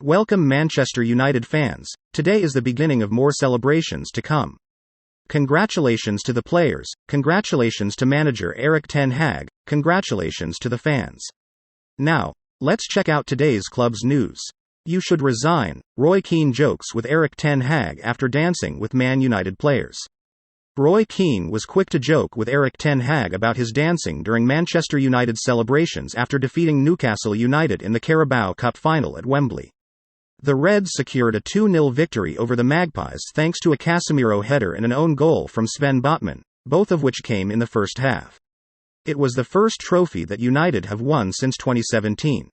Welcome Manchester United fans, today is the beginning of more celebrations to come. Congratulations to the players, congratulations to manager Erik Ten Hag, congratulations to the fans. Now, let's check out today's club's news. You should resign, Roy Keane jokes with Erik Ten Hag after dancing with Man United players. Roy Keane was quick to joke with Erik Ten Hag about his dancing during Manchester United's celebrations after defeating Newcastle United in the Carabao Cup final at Wembley. The Reds secured a 2-0 victory over the Magpies thanks to a Casemiro header and an own goal from Sven Botman, both of which came in the first half. It was the first trophy that United have won since 2017.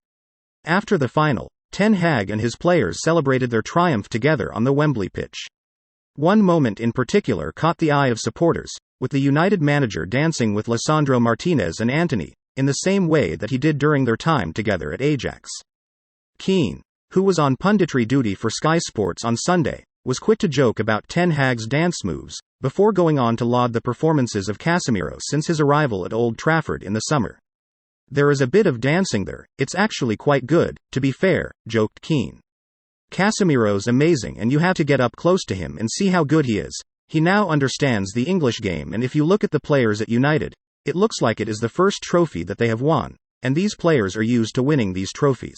After the final, Ten Hag and his players celebrated their triumph together on the Wembley pitch. One moment in particular caught the eye of supporters, with the United manager dancing with Lisandro Martinez and Antony, in the same way that he did during their time together at Ajax. Keane, who was on punditry duty for Sky Sports on Sunday, was quick to joke about Ten Hag's dance moves, before going on to laud the performances of Casemiro since his arrival at Old Trafford in the summer. "There is a bit of dancing there, it's actually quite good, to be fair," joked Keane. "Casemiro's amazing and you have to get up close to him and see how good he is. He now understands the English game, and if you look at the players at United, it looks like it is the first trophy that they have won, and these players are used to winning these trophies."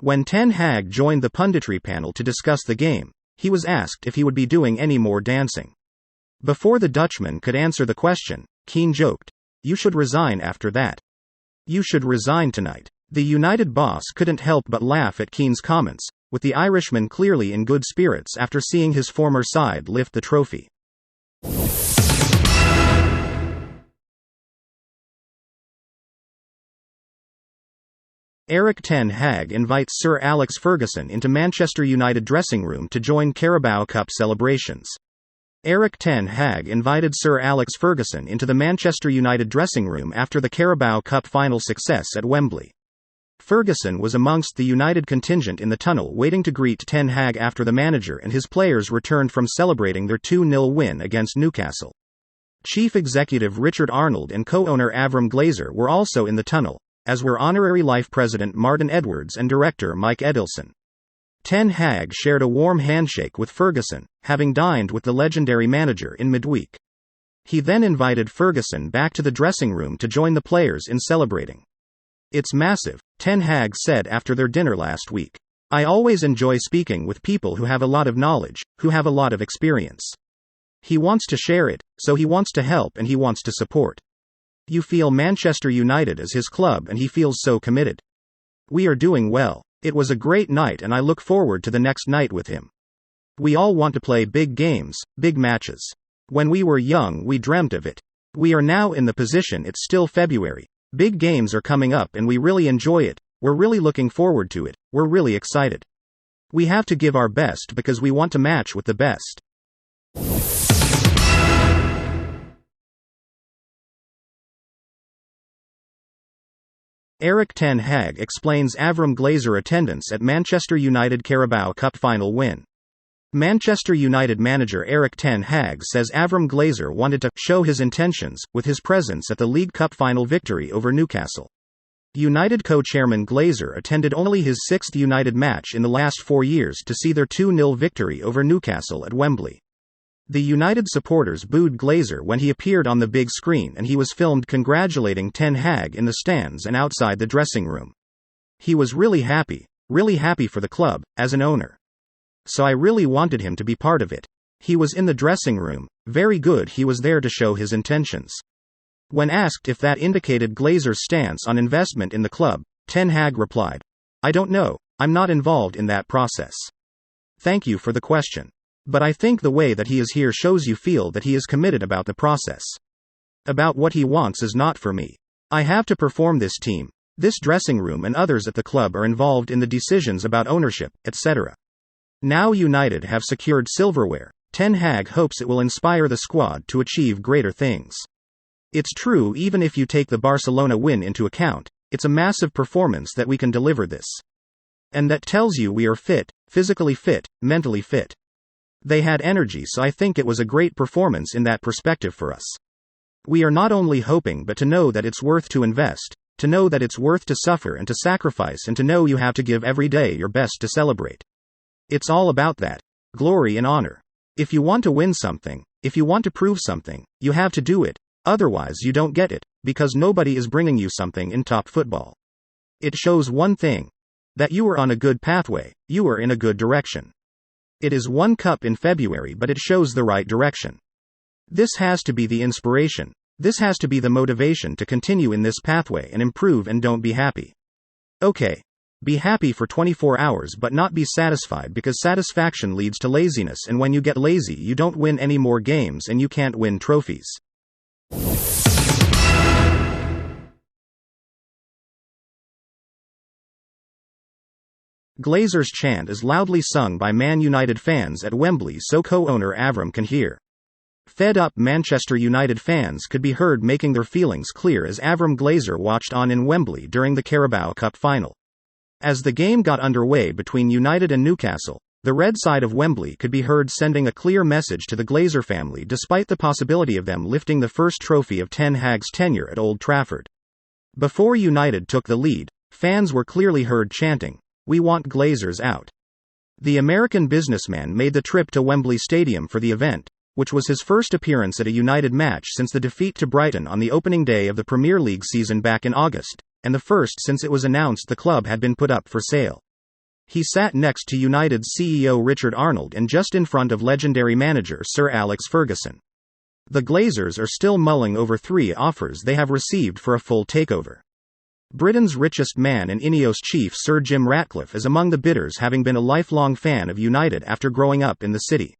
When Ten Hag joined the punditry panel to discuss the game, he was asked if he would be doing any more dancing. Before the Dutchman could answer the question, Keane joked, "You should resign after that. You should resign tonight." The United boss couldn't help but laugh at Keane's comments, with the Irishman clearly in good spirits after seeing his former side lift the trophy. Erik Ten Hag invites Sir Alex Ferguson into Manchester United dressing room to join Carabao Cup celebrations. Erik Ten Hag invited Sir Alex Ferguson into the Manchester United dressing room after the Carabao Cup final success at Wembley. Ferguson was amongst the United contingent in the tunnel waiting to greet Ten Hag after the manager and his players returned from celebrating their 2-0 win against Newcastle. Chief Executive Richard Arnold and co-owner Avram Glazer were also in the tunnel, as were Honorary Life President Martin Edwards and Director Mike Edelson. Ten Hag shared a warm handshake with Ferguson, having dined with the legendary manager in midweek. He then invited Ferguson back to the dressing room to join the players in celebrating. "It's massive," Ten Hag said after their dinner last week. "I always enjoy speaking with people who have a lot of knowledge, who have a lot of experience. He wants to share it, so he wants to help and he wants to support. You feel Manchester United is his club and he feels so committed. We are doing well. It was a great night and I look forward to the next night with him. We all want to play big games, big matches. When we were young we dreamt of it. We are now in the position it's still February. Big games are coming up and we really enjoy it, we're really looking forward to it, we're really excited. We have to give our best because we want to match with the best." Erik Ten Hag explains Avram Glazer attendance at Manchester United Carabao Cup final win. Manchester United manager Erik Ten Hag says Avram Glazer wanted to show his intentions with his presence at the League Cup final victory over Newcastle. United co-chairman Glazer attended only his 6th United match in the last 4 years to see their 2-0 victory over Newcastle at Wembley. The United supporters booed Glazer when he appeared on the big screen and he was filmed congratulating Ten Hag in the stands and outside the dressing room. "He was really happy for the club, as an owner. So I really wanted him to be part of it. He was in the dressing room, very good, he was there to show his intentions." When asked if that indicated Glazer's stance on investment in the club, Ten Hag replied, "I don't know, I'm not involved in that process. Thank you for the question. But I think the way that he is here shows you feel that he is committed about the process. About what he wants is not for me. I have to perform this team, this dressing room and others at the club are involved in the decisions about ownership, etc. Now United have secured silverware, Ten Hag hopes it will inspire the squad to achieve greater things. It's true even if you take the Barcelona win into account, it's a massive performance that we can deliver this. And that tells you we are fit, physically fit, mentally fit. They had energy, so I think it was a great performance in that perspective for us. We are not only hoping but to know that it's worth to invest, to know that it's worth to suffer and to sacrifice and to know you have to give every day your best to celebrate. It's all about that. Glory and honor. If you want to win something, if you want to prove something, you have to do it. Otherwise you don't get it, because nobody is bringing you something in top football. It shows one thing. That you are on a good pathway, you are in a good direction. It is one cup in February, but it shows the right direction. This has to be the inspiration. This has to be the motivation to continue in this pathway and improve, and don't be happy. Okay. Be happy for 24 hours but not be satisfied, because satisfaction leads to laziness, and when you get lazy you don't win any more games and you can't win trophies. Glazers chant is loudly sung by Man United fans at Wembley so co-owner Avram can hear. Fed-up Manchester United fans could be heard making their feelings clear as Avram Glazer watched on in Wembley during the Carabao Cup final. As the game got underway between United and Newcastle, the red side of Wembley could be heard sending a clear message to the Glazer family despite the possibility of them lifting the first trophy of Ten Hag's tenure at Old Trafford. Before United took the lead, fans were clearly heard chanting, "We want Glazers out." The American businessman made the trip to Wembley Stadium for the event, which was his first appearance at a United match since the defeat to Brighton on the opening day of the Premier League season back in August, and the first since it was announced the club had been put up for sale. He sat next to United's CEO Richard Arnold and just in front of legendary manager Sir Alex Ferguson. The Glazers are still mulling over 3 offers they have received for a full takeover. Britain's richest man and Ineos chief Sir Jim Ratcliffe is among the bidders, having been a lifelong fan of United after growing up in the city.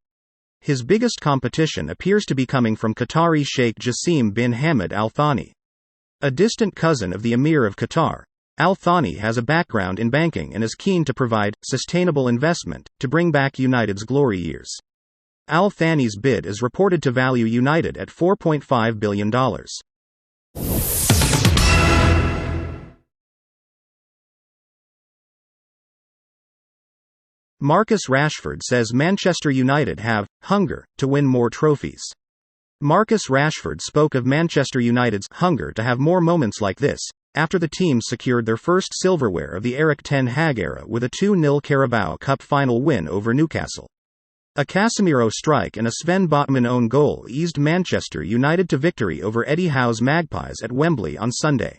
His biggest competition appears to be coming from Qatari Sheikh Jassim bin Hamad Al Thani. A distant cousin of the Emir of Qatar, Al Thani has a background in banking and is keen to provide sustainable investment to bring back United's glory years. Al Thani's bid is reported to value United at $4.5 billion. Marcus Rashford says Manchester United have hunger to win more trophies. Marcus Rashford spoke of Manchester United's hunger to have more moments like this, after the team secured their first silverware of the Erik Ten Hag era with a 2-0 Carabao Cup final win over Newcastle. A Casemiro strike and a Sven Botman own goal eased Manchester United to victory over Eddie Howe's Magpies at Wembley on Sunday.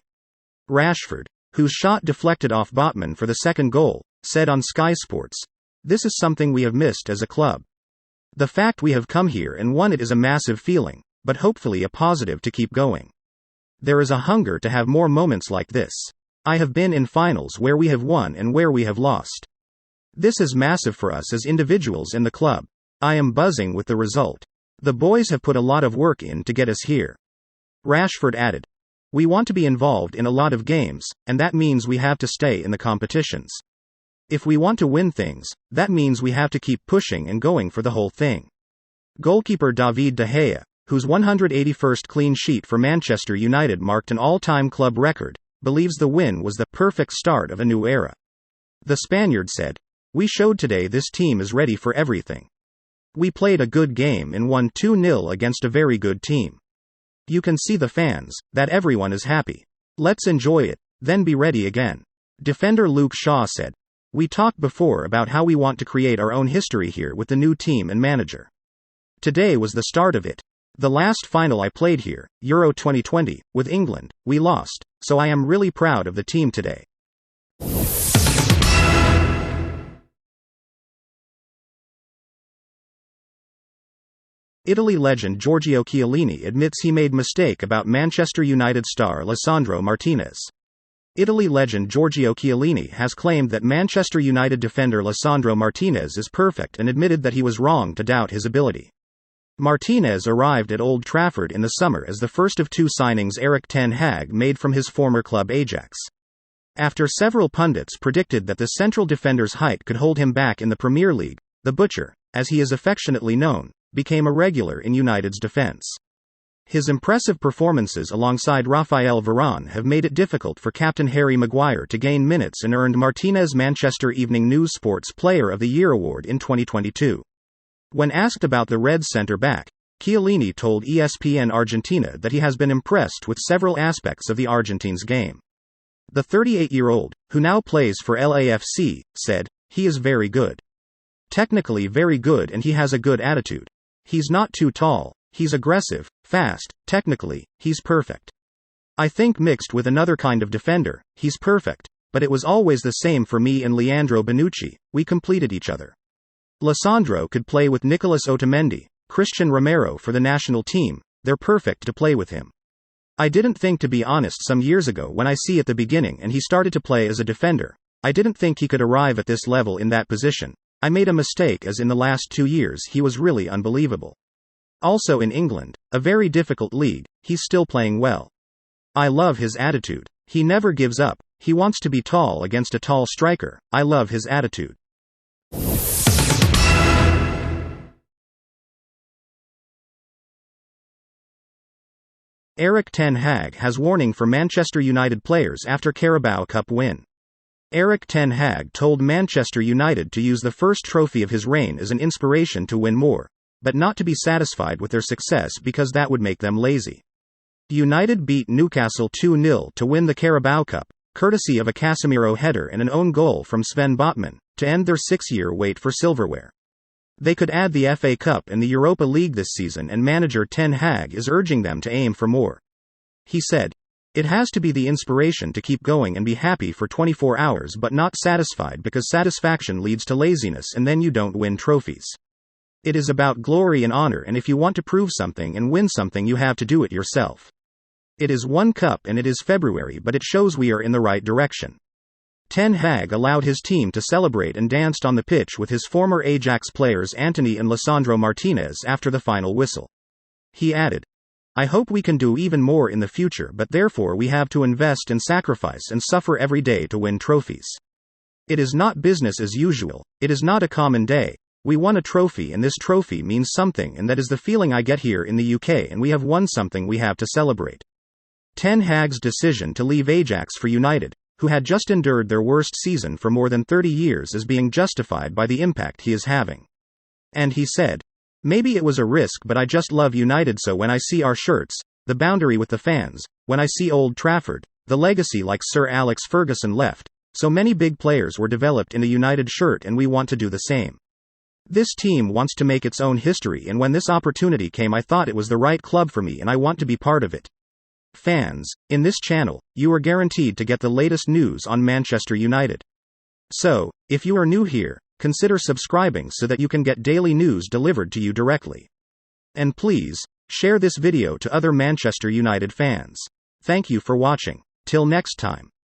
Rashford, whose shot deflected off Botman for the second goal, said on Sky Sports, "This is something we have missed as a club. The fact we have come here and won it is a massive feeling, but hopefully a positive to keep going. There is a hunger to have more moments like this. I have been in finals where we have won and where we have lost. This is massive for us as individuals in the club. I am buzzing with the result. The boys have put a lot of work in to get us here." Rashford added, "We want to be involved in a lot of games, and that means we have to stay in the competitions. If we want to win things, that means we have to keep pushing and going for the whole thing." Goalkeeper David De Gea, whose 181st clean sheet for Manchester United marked an all-time club record, believes the win was the perfect start of a new era. The Spaniard said, "We showed today this team is ready for everything. We played a good game and won 2-0 against a very good team. You can see the fans, that everyone is happy. Let's enjoy it, then be ready again." Defender Luke Shaw said, "We talked before about how we want to create our own history here with the new team and manager. Today was the start of it. The last final I played here, Euro 2020, with England, we lost, so I am really proud of the team today." Italy legend Giorgio Chiellini admits he made mistake about Manchester United star Lisandro Martinez. Italy legend Giorgio Chiellini has claimed that Manchester United defender Lisandro Martinez is perfect and admitted that he was wrong to doubt his ability. Martinez arrived at Old Trafford in the summer as the first of 2 signings Erik Ten Hag made from his former club Ajax. After several pundits predicted that the central defender's height could hold him back in the Premier League, the Butcher, as he is affectionately known, became a regular in United's defence. His impressive performances alongside Raphael Varane have made it difficult for captain Harry Maguire to gain minutes and earned Martinez Manchester Evening News Sports Player of the Year award in 2022. When asked about the Reds centre-back, Chiellini told ESPN Argentina that he has been impressed with several aspects of the Argentine's game. The 38-year-old, who now plays for LAFC, said, "He is very good. Technically very good, and he has a good attitude. He's not too tall, he's aggressive, fast, technically, he's perfect. I think mixed with another kind of defender, he's perfect, but it was always the same for me and Leandro Bonucci, we completed each other. Lissandro could play with Nicolas Otamendi, Christian Romero for the national team, they're perfect to play with him. I didn't think, to be honest, some years ago when I see at the beginning and he started to play as a defender, I didn't think he could arrive at this level in that position. I made a mistake, as in the last 2 years he was really unbelievable. Also in England, a very difficult league, he's still playing well. I love his attitude. He never gives up, he wants to be tall against a tall striker, I love his attitude." Erik Ten Hag has warning for Manchester United players after Carabao Cup win. Erik Ten Hag told Manchester United to use the first trophy of his reign as an inspiration to win more, but not to be satisfied with their success because that would make them lazy. United beat Newcastle 2-0 to win the Carabao Cup, courtesy of a Casemiro header and an own goal from Sven Botman, to end their 6-year wait for silverware. They could add the FA Cup and the Europa League this season, and manager Ten Hag is urging them to aim for more. He said, "It has to be the inspiration to keep going and be happy for 24 hours but not satisfied, because satisfaction leads to laziness and then you don't win trophies. It is about glory and honor, and if you want to prove something and win something you have to do it yourself. It is one cup and it is February, but it shows we are in the right direction." Ten Hag allowed his team to celebrate and danced on the pitch with his former Ajax players Antony and Lisandro Martinez after the final whistle. He added, "I hope we can do even more in the future, but therefore we have to invest and sacrifice and suffer every day to win trophies. It is not business as usual, it is not a common day. We won a trophy and this trophy means something, and that is the feeling I get here in the UK, and we have won something we have to celebrate." Ten Hag's decision to leave Ajax for United, who had just endured their worst season for more than 30 years, is being justified by the impact he is having. And he said, "Maybe it was a risk, but I just love United, so when I see our shirts, the boundary with the fans, when I see Old Trafford, the legacy, like Sir Alex Ferguson left, so many big players were developed in a United shirt, and we want to do the same. This team wants to make its own history, and when this opportunity came I thought it was the right club for me and I want to be part of it." Fans, in this channel, you are guaranteed to get the latest news on Manchester United. So, if you are new here, consider subscribing so that you can get daily news delivered to you directly. And please, share this video to other Manchester United fans. Thank you for watching. Till next time.